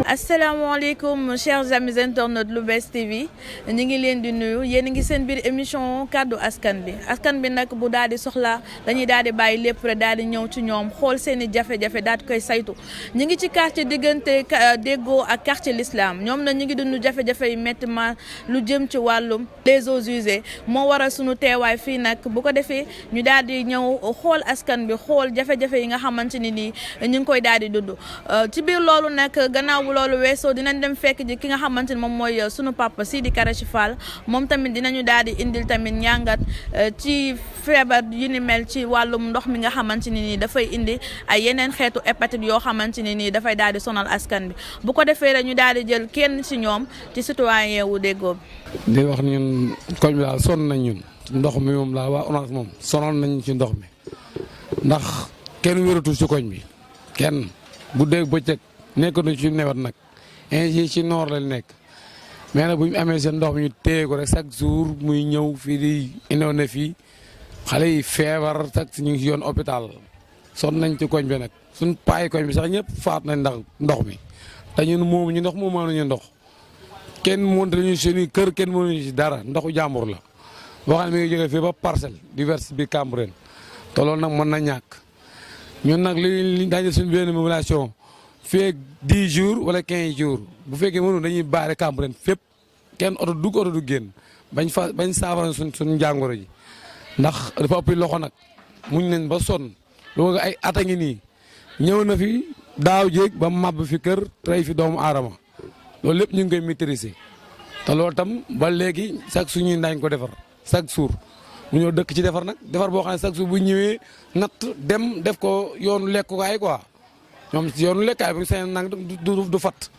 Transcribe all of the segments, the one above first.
asalaamaaleykum chers amis internautes Lou'Bess TV ñu ngi leen di nuyu yéen a ngi seen biir émission kaddu askan bi nag bu daal di soxla dañuy daal di bàyyi lépp rek daal di ñëw ci ñoom xool seen i jafe-jafe daal di koy saytu ñu ngi ci quartier diggante Déggo ak quartier l'Islam ñoom na ñu ngi dund jafe-jafe yi métti ma lu jëm ci wàllum les eaux usées moo waral sunu teewaay fii nag bu ko defee ñu daal di ñëw xool askan bi xool jafe-jafe yi nga xamante ni nii ñu ngi koy daal di dund ci biir loolu nag gannaaw bu loolu weesoo dinañ dem fekk ji ki nga xamante ni moom mooy sunu papa Sidi Karachi Fall moom tamit dinañu daal di indil tamit ñàngat ci feebar yu ni mel ci wàllum ndox mi nga xamante ni nii dafay indi ay yeneen xeetu hépatite yoo xamante ni nii dafay daal di sonal askan bi bu ko defee rek ñu daal di jël kenn ci ñoom ci citoyen wu Déggo bi. di wax ñun koñ bi daal sonn nañ ñun ndox mi moom laa waa ONAS moom sonal nañ ci ndox mi ndax kenn wératul ci koñ bi kenn guddeeg bëccëg nekk na ci nawet nag ingi ci noor lañ nekk mais nag bu ñu amee seen ndox mi ñu téye ko rek chaque jour muy ñëw fii di indoon fii xale yi feebar sax ñu ngi ci yoon hôpital son nañ ci koñ bi nag suñ payi koñ bi sax ñëpp faat nañ ndax ndox mi te ñun moomu ñu ndox moom mënuñu ndox kenn mënut ñu suñu kër kenn mënuñu ci dara ndoxu jàmbur la boo xam ne mi ngi jógee fii ba Parcelles diverses bi Cambérène te loolu nag mën na ñàkk ñun nag li dañu suñu benn population fii 10 jours wala 15 jours bu fekkee mënu dañuy baare Cambérène fépp kenn oto du génn bañ saafara suñ jàngoro ji ndax dafa ëpp loxo nag muñ nañ ba sonn loolu ay at a ngi nii ñëw na fi daaw jéeg ba màbb fi kër rey fi doomu aadama loolu lépp ñu ngi koy maîtriser te loolu tam ba léegi chaque suñuy daañ ko defar chaque jour mu ñëw dëkk ci defar nag defar boo xam ne chaque jour bu ñëwee natt dem def ko yoonu lekkukaay quoi ñoom ci yoonu lekkaay bi seen nag du fat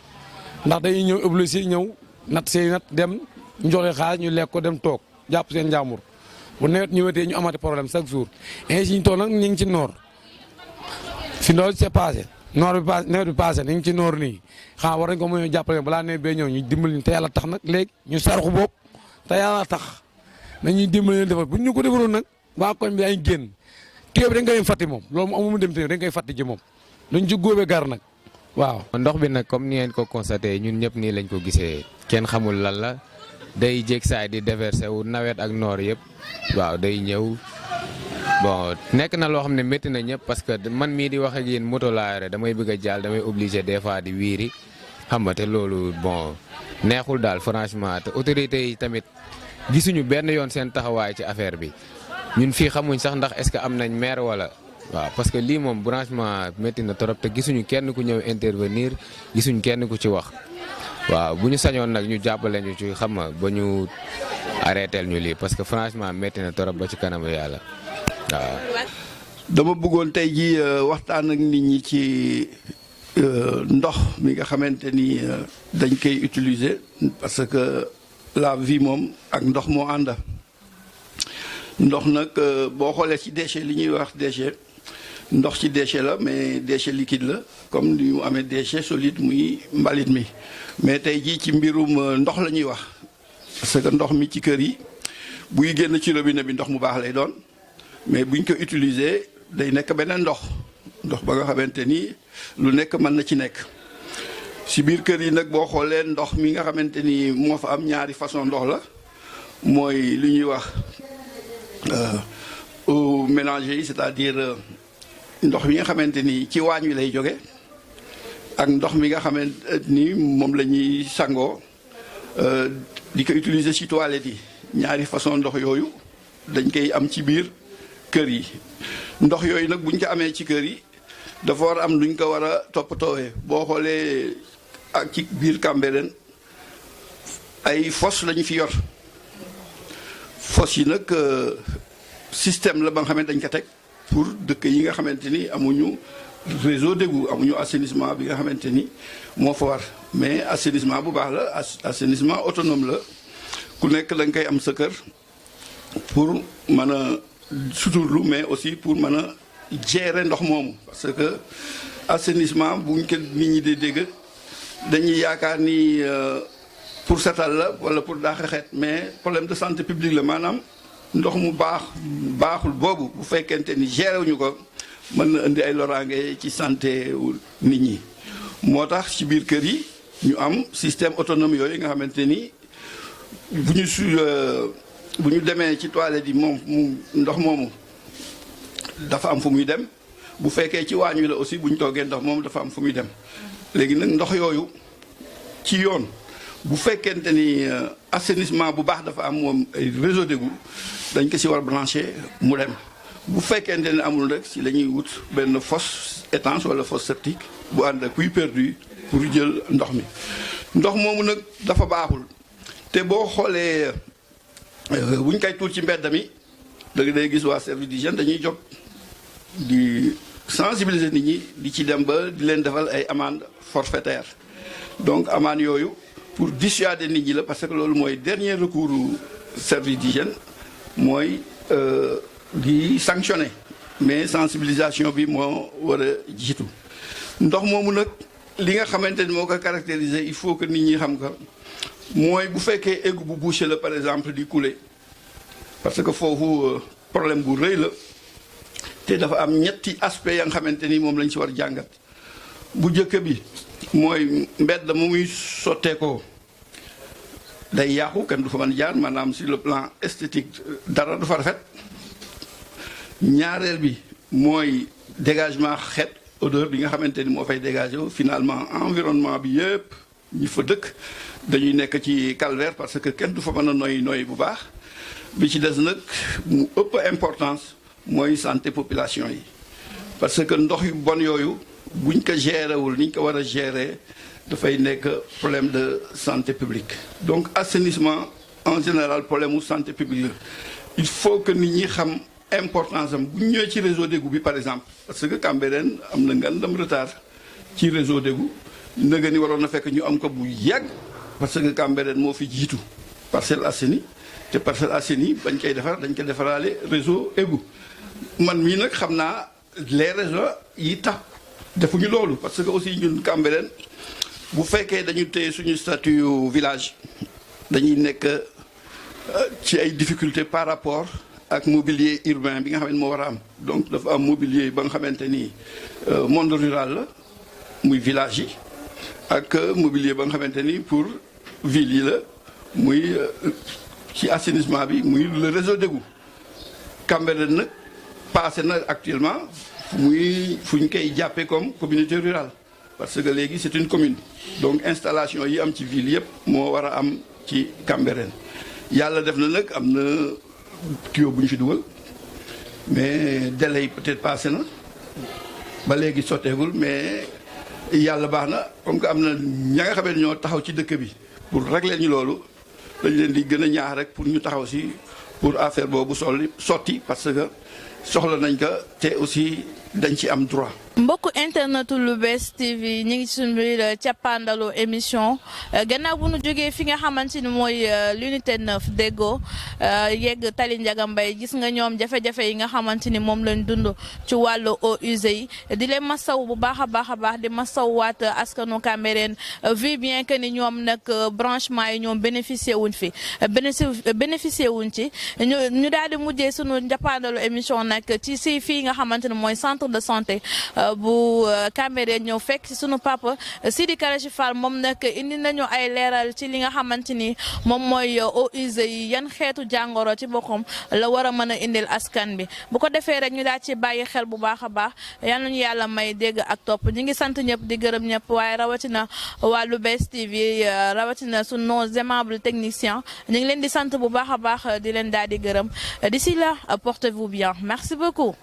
ndax dañuy ñëw obligé ñëw natt seen natt dem njoxe xaalis ñu lekk ko dem toog jàpp seen njàmbur bu nawet ñëwetee ñu amati problème chaque jour ainsi ñu toog nag ñu ngi ci noor fi loolu c'est passé noor bi passé nawet bi passé ñu ngi ci noor nii xam war nañ ko mën a jàppale balaa nawet bee ñëw ñu dimbali te yàlla tax nag léegi ñu sarxu bopp te yàlla tax nañuy dimbali leen defar bu ñu ko defaroon nag waa koñ bi ay génn téew bi dañ koy dem fatti moom loolu moom amu dem téew dañ koy fatti ji moom luñ ci góobee gar nag waaw. ndox bi nag comme ni ngeen ko constaté ñun ñëpp nii lañ ko gisee kenn xamul lan la day jég saay di déversé wu nawet ak noor yëpp waaw day ñëw bon nekk na loo xam ne métti na ñëpp parce que man mii di wax ak yéen moto laa yore damay bëgg a jàll damay obligé des fois di wiiri xam nga te loolu bon neexul daal franchement te autorités yi tamit gisuñu benn yoon seen taxawaay ci affaire bi ñun fii xamuñ sax ndax est-ce que am nañ maire wala. waaw parce que lii moom branchement métti na trop te gisuñu kenn ku ñëw intervenir gisuñu kenn ku ci wax waaw bu ñu sañoon nag ñu jàppale ñu ci xam nga ba ñu arrêté ñu lii parce que franchement métti na trop ba ci kanam yàlla waaw. dama bëggoon tey jii waxtaan ak nit ñi ci ndox mi nga xamante ni dañ koy utiliser parce que la vie moom ak ndox moo ànd. ndox nag boo xoolee ci déchet li ñuy wax déchet. ndox ci déchet la mais déchet liquide la comme ni mu amee déchet solide muy mbalit mi mais tey jii ci mbirum ndox la ñuy wax parce que ndox mi ci kër yi buy génn ci robinet bi ndox mu baax lay doon mais buñ ko utiliser day nekk beneen ndox ba nga xamante ni lu nekk mën na ci nekk ci biir kër yi nag boo xoolee ndox mi nga xamante ni moo fa am ñaari façon ndox la mooy li ñuy wax eaux mélangées yi c'est-à-dire ndox mi nga xamante ni ci waañ wi lay jóge ak ndox mi nga xamante ni moom la ñuy sangoo di ko utiliser ci toilette yi ñaari façon ndox yooyu dañ koy am ci biir kër yi ndox yooyu nag buñ ko amee ci kër yi dafa war am luñ ko war a toppatoowee boo xoolee ak ci biir Cambérène ay fosse lañu fi yor fosse yi nag système la ba nga xamante dañ ko teg pour dëkk yi nga xamante ni amuñu réseau d'égout amuñu assainissement bi nga xamante ni moo fa war mais assainissement bu baax la assainissement autonome la ku nekk da nga koy am sa kër pour mën a suturlu mais aussi pour mën a gérer ndox moomu parce que assainissement buñ ko nit ñi di dégg dañuy yaakaar ni pour setal la wala pour daax xeet mais problème de santé publique la maanaam ndox mu baaxul boobu bu fekkente ni gérer wuñu ko mën na indi ay loraange ci santé nit ñi. moo tax ci biir kër yi ñu am système autonome yooyu nga xamante ni bu ñu demee ci toilette yi moom ndox moomu dafa am fu muy dem bu fekkee ci waañ wi la aussi bu ñu toogee ndox moomu dafa am fu muy dem léegi nag ndox yooyu ci yoon bu fekkente ni assainissement bu baax dafa am moom ay réseau d'égout dañ ko si war branché mu dem bu fekkente ne amul rek si la ñuy wut benn fosse étanche wala fosse septique bu ànd ak puits perdu pour jël ndox mi ndox moomu nag dafa baaxul te boo xoolee bu ñu koy tuur ci mbedd mi dëgg day gis waa service d'hygiène dañuy jóg di sensibiliser nit ñi di ci dem ba di leen defal ay amende forfaitaire donc amende yooyu pour dissuader nit ñi la parce que loolu mooy dernier recours service d'hygiène mooy di sanctionner mais sensibilisation bi moo war a jiitu ndox moomu nag li nga xamante ni moo ko caractériser il faut que nit ñi xam ko mooy bu fekkee égout bu bouché la par exemple di couler parce que foofu problème bu rëy la te dafa am ñetti aspect ya nga xamante ni moom lañ ci war jàngat bu njëkk bi mooy mbedd mu muy sotteekoo day yàqu kenn du fa mën jaar maanaam sur le plan esthétique dara du fa rafet ñaareel bi mooy dégagement xeet odeur bi nga xamante ni moo fay dégager finalement environnement bi yëpp ñi fa dëkk dañuy nekk ci calvaire parce que kenn du fa mën a noy bu baax bi ci des nag mu ëpp importance mooy santé population yi parce que ndox yu bon yooyu buñ ko gérer wul niñ ko war a gérer dafay nekk problème de santé publique donc assainissement en général problème mu santé publique la il faut que nit ñi xam importance am bu ñëwee ci réseau d'égout bi par exemple parce que Cambérène am na ngandam retard ci réseau d'égout nga ni waroon na fekk ñu am ko bu yàgg parce que Cambérène moo fi jiitu Parcelles Assainies te Parcelles Assainies bañ koy defar dañ ko defaraale réseau égout man mii nag xam naa les raisons yi tax defuñu loolu parce que aussi ñun Cambérène bu fekkee dañu téye suñu statut village dañuy nekk ci ay difficultés par rapport ak mobilier urbain bi nga xam ne moo war a am donc dafa am mobilier ba nga xamante ni monde rural la muy village yi ak mobilier ba nga xamante ni pour ville yi la muy ci assainissement bi muy le réseau d'égout Cambérène nag passé na actuellement fu ñu koy jàppee comme communauté rurale parce que léegi c'est une commune donc installation yi am ci ville yëpp moo war a am ci Cambérène yàlla def na nag am na tuyau bu ñu fi dugal mais délai yi peut-être passé na ba léegi sotteegul mais yàlla baax na comme que am na ña nga xam ne ñoo taxaw ci dëkk bi pour régler ñu loolu dañ leen di gën a ñaax rek pour ñu taxaw si pour affaire boobu sotti parce que soxla nañ ko te aussi dañ ci am droit. mbokku internetu Lou'Bess TV ñu ngi ci suñu biir cappaandalu émission gannaaw bu nu jógee fi nga xamante ni mooy l'unité 9 Déggo yegg Tali Ndiaga Mbaye gis nga ñoom jafe-jafe yi nga xamante ni moom lañ dund ci wàllu eaux usées yi di leen masaw bu baax a baax di masawwaat askanu Cambérène vu bien que ni ñoom nag branchement yi ñoom bénéficié wuñ ci ñu daal di mujjee suñu cappaandalu émission nag ci si fii nga xamante ni mooy centre de santé bu Cambérène ñëw fekk ci sunu papa Sidi Karachi Fall moom nag indi nañu ay leeral ci li nga xamante ni moom mooy eaux usées yi yan xeetu jàngoro ci boppam la war a mën a indil askan bi bu ko defee rek ñu daal ci bàyyi xel bu baax a baax yal nañu yàlla may dégg ak topp ñu ngi sant ñëpp di gërëm ñëpp waaye rawatina waa Lou'Bess TV rawatina nos aimables techniciens ñu ngi leen di sant bu baax a baax di leen daal di gërëm d'ici là portez-vous bien merci beaucoup.